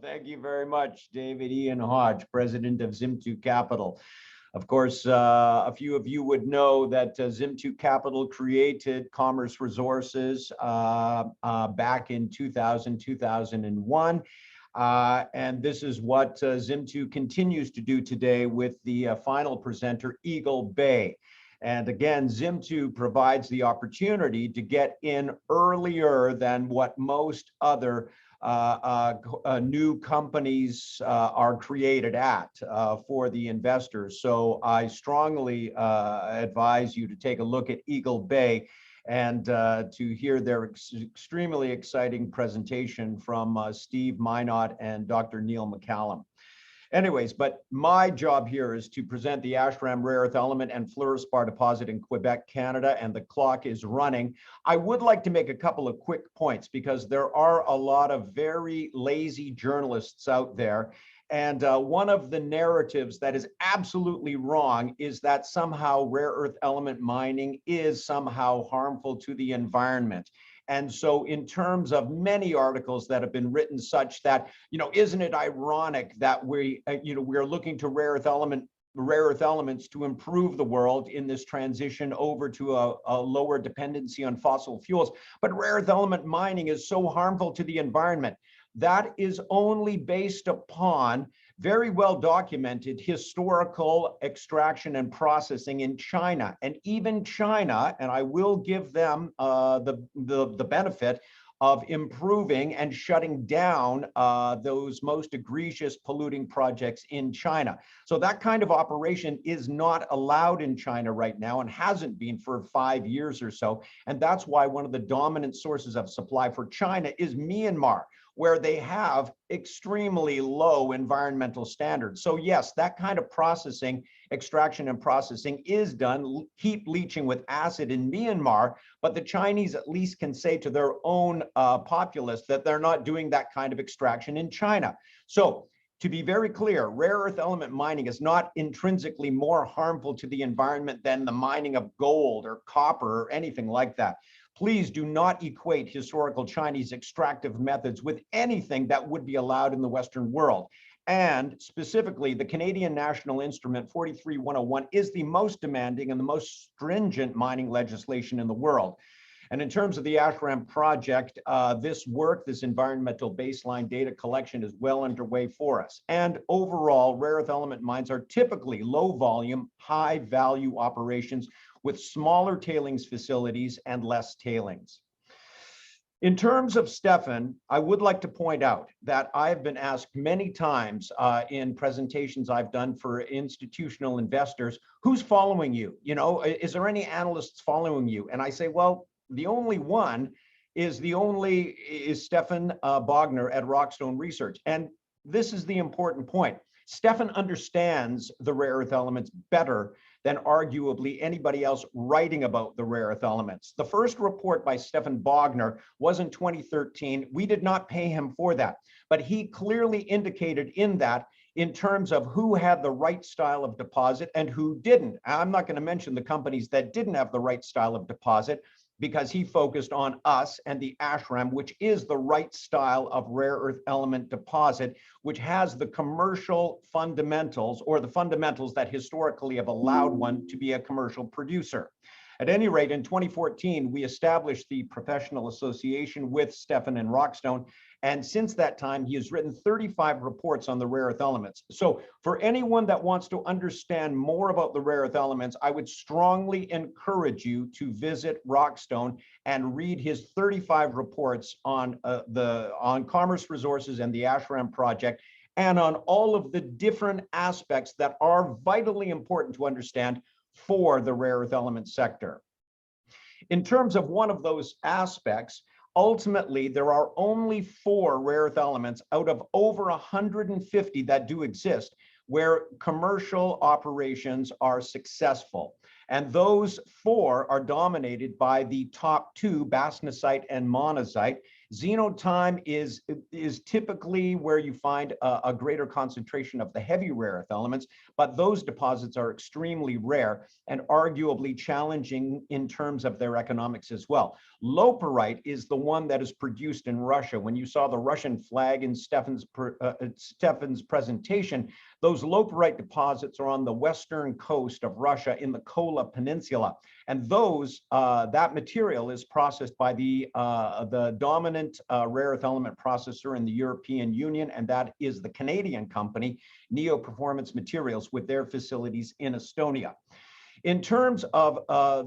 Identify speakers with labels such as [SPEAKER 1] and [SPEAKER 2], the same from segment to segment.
[SPEAKER 1] Thank you very much, David Ian Hodge, president of Zimtu Capital. Of course, a few of you would know that Zimtu Capital created Commerce Resources back in 2001. And this is what Zimtu continues to do today with the final presenter, Eagle Bay. And again, Zimtu provides the opportunity to get in earlier than what most other new companies are created at for the investors. So I strongly advise you to take a look at Eagle Bay and to hear their extremely exciting presentation from Steve Minot and Dr. Neil McCallum. Anyways, but my job here is to present the Ashram rare earth element and fluorspar deposit in Quebec, Canada, and the clock is running. I would like to make a couple of quick points because there are a lot of very lazy journalists out there. And one of the narratives that is absolutely wrong is that somehow rare earth element mining is somehow harmful to the environment. And so in terms of many articles that have been written such that, isn't it ironic that we're looking to rare earth elements to improve the world in this transition over to a lower dependency on fossil fuels, but rare earth element mining is so harmful to the environment. That is only based upon very well documented historical extraction and processing in China. And even China, and I will give them the benefit of improving and shutting down those most egregious polluting projects in China. So that kind of operation is not allowed in China right now and hasn't been for 5 years or so. And that's why one of the dominant sources of supply for China is Myanmar, where they have extremely low environmental standards. So yes, that kind of processing, extraction and processing is done, heap leaching with acid in Myanmar, but the Chinese at least can say to their own populace that they're not doing that kind of extraction in China. So to be very clear, rare earth element mining is not intrinsically more harmful to the environment than the mining of gold or copper or anything like that. Please do not equate historical Chinese extractive methods with anything that would be allowed in the Western world. And specifically, the Canadian National Instrument 43101 is the most demanding and the most stringent mining legislation in the world. And in terms of the Ashram project, this environmental baseline data collection is well underway for us. And overall, rare earth element mines are typically low volume, high value operations with smaller tailings facilities and less tailings. In terms of Stefan, I would like to point out that I've been asked many times in presentations I've done for institutional investors, who's following you? Is there any analysts following you? And I say, well, the only one is Stefan Bogner at Rockstone Research. And this is the important point. Stefan understands the rare earth elements better than arguably anybody else writing about the rare earth elements. The first report by Stefan Bogner was in 2013. We did not pay him for that, but he clearly indicated in that in terms of who had the right style of deposit and who didn't. I'm not going to mention the companies that didn't have the right style of deposit, because he focused on us and the Ashram, which is the right style of rare earth element deposit, which has the commercial fundamentals, or the fundamentals that historically have allowed one to be a commercial producer. At any rate, in 2014, we established the professional association with Stefan and Rockstone. And since that time, he has written 35 reports on the rare earth elements. So for anyone that wants to understand more about the rare earth elements, I would strongly encourage you to visit Rockstone and read his 35 reports on Commerce Resources and the Ashram project, and on all of the different aspects that are vitally important to understand for the rare earth element sector. In terms of one of those aspects, ultimately, there are only 4 rare earth elements out of over 150 that do exist where commercial operations are successful. And those 4 are dominated by the top 2, bastnasite and monazite. Xenotime is typically where you find a greater concentration of the heavy rare earth elements, but those deposits are extremely rare and arguably challenging in terms of their economics as well. Loperite is the one that is produced in Russia. When you saw the Russian flag in Stefan's presentation, those loperite deposits are on the western coast of Russia in the Kola Peninsula. And that material is processed by the dominant rare earth element processor in the European Union, and that is the Canadian company, Neo Performance Materials, with their facilities in Estonia. In terms of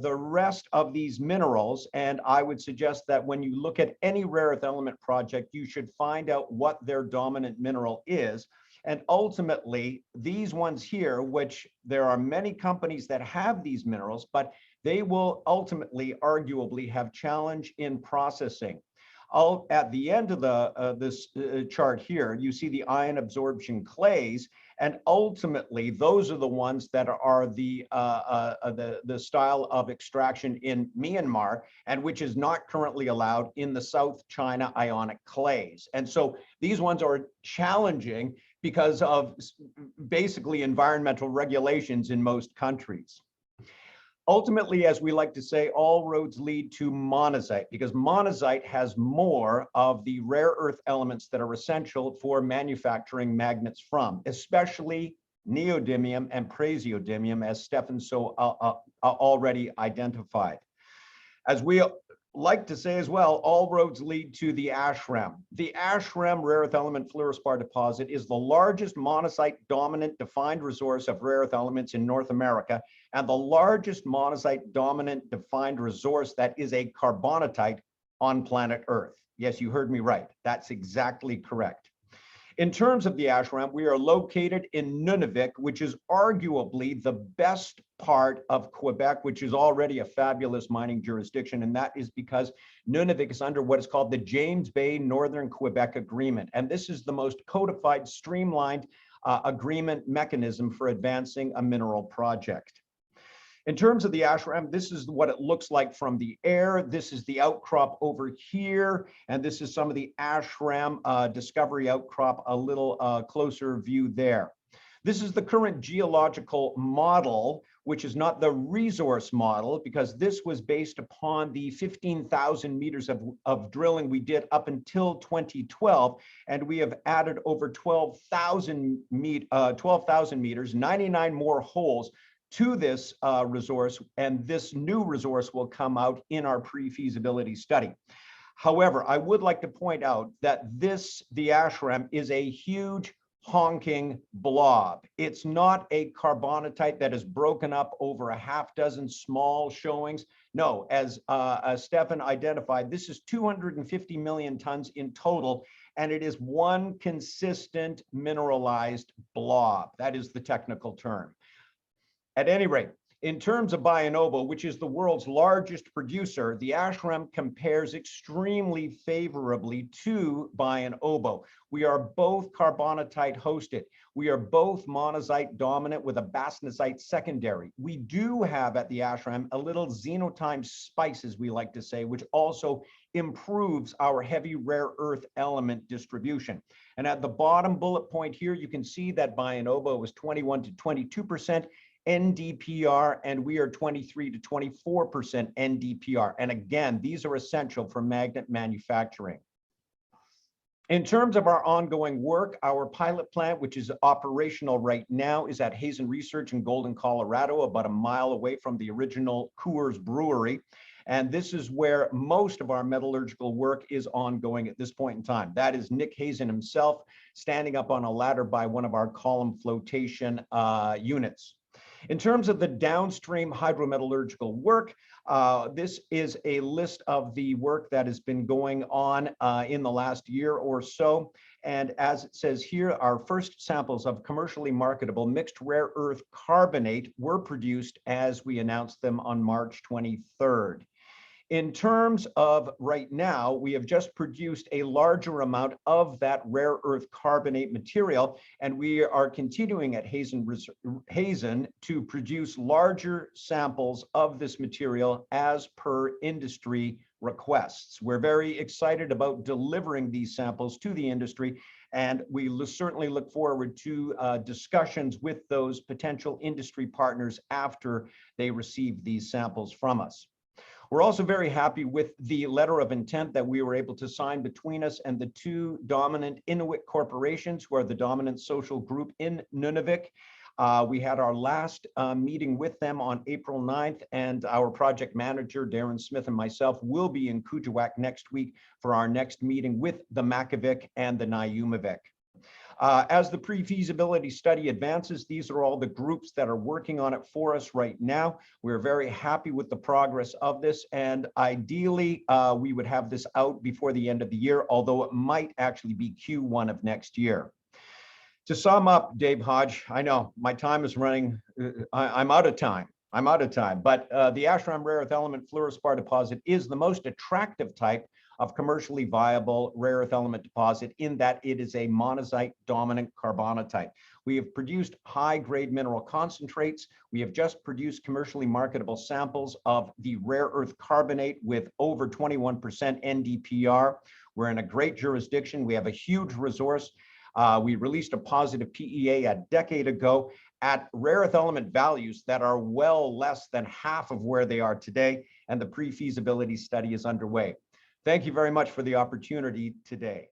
[SPEAKER 1] the rest of these minerals, and I would suggest that when you look at any rare earth element project, you should find out what their dominant mineral is. And ultimately, these ones here, which there are many companies that have these minerals, but they will ultimately, arguably, have challenge in processing. At the end of this chart here, you see the ion absorption clays, and ultimately those are the ones that are the style of extraction in Myanmar, and which is not currently allowed in the South China ionic clays. And so these ones are challenging because of basically environmental regulations in most countries. Ultimately, as we like to say, all roads lead to monazite, because monazite has more of the rare earth elements that are essential for manufacturing magnets from, especially neodymium and praseodymium, as Stefan so already identified. As we like to say as well, all roads lead to the ashram. The ashram rare earth element fluorspar deposit is the largest monazite dominant defined resource of rare earth elements in North America, and the largest monazite dominant defined resource that is a carbonatite on planet Earth. Yes, you heard me right. That's exactly correct. In terms of the ashram, we are located in Nunavik, which is arguably the best part of Quebec, which is already a fabulous mining jurisdiction. And that is because Nunavik is under what is called the James Bay Northern Quebec Agreement. And this is the most codified, streamlined agreement mechanism for advancing a mineral project. In terms of the ashram, this is what it looks like from the air. This is the outcrop over here, and this is some of the ashram discovery outcrop, a little closer view there. This is the current geological model, which is not the resource model, because this was based upon the 15,000 meters of drilling we did up until 2012, and we have added over 12,000 meters, 99 more holes to this resource, and this new resource will come out in our pre-feasibility study. However, I would like to point out that the ashram is a huge honking blob. It's not a carbonatite that is broken up over a half dozen small showings. No, as Stefan identified, this is 250 million tons in total, and it is one consistent mineralized blob. That is the technical term. At any rate, in terms of Bayan Obo, which is the world's largest producer, the ashram compares extremely favorably to Bayan Obo. We are both carbonatite hosted. We are both monazite dominant with a bastnasite secondary. We do have at the ashram a little xenotime spice, as we like to say, which also improves our heavy rare earth element distribution. And at the bottom bullet point here, you can see that Bayan Obo was 21 to 22%. NdPr, and we are 23 to 24% NdPr. And again, these are essential for magnet manufacturing. In terms of our ongoing work, our pilot plant, which is operational right now, is at Hazen Research in Golden, Colorado, about a mile away from the original Coors Brewery. And this is where most of our metallurgical work is ongoing at this point in time. That is Nick Hazen himself standing up on a ladder by one of our column flotation units. In terms of the downstream hydrometallurgical work, this is a list of the work that has been going on in the last year or so. And as it says here, our first samples of commercially marketable mixed rare earth carbonate were produced as we announced them on March 23rd. In terms of right now, we have just produced a larger amount of that rare earth carbonate material, and we are continuing at Hazen to produce larger samples of this material as per industry requests. We're very excited about delivering these samples to the industry, and we certainly look forward to discussions with those potential industry partners after they receive these samples from us. We're also very happy with the letter of intent that we were able to sign between us and the two dominant Inuit corporations, who are the dominant social group in Nunavik. We had our last meeting with them on April 9th, and our project manager, Darren Smith, and myself will be in Kuujjuaq next week for our next meeting with the Makivik and the Nayumavik. As the pre-feasibility study advances, these are all the groups that are working on it for us right now. We're very happy with the progress of this, and ideally, we would have this out before the end of the year, although it might actually be Q1 of next year. To sum up, Dave Hodge, I know my time is running. I'm out of time. But the Ashram rare earth element fluorspar deposit is the most attractive type of commercially viable rare earth element deposit, in that it is a monazite dominant carbonatite. We have produced high-grade mineral concentrates. We have just produced commercially marketable samples of the rare earth carbonate with over 21% NdPr. We're in a great jurisdiction. We have a huge resource. We released a positive PEA a decade ago at rare earth element values that are well less than half of where they are today, and the pre-feasibility study is underway. Thank you very much for the opportunity today.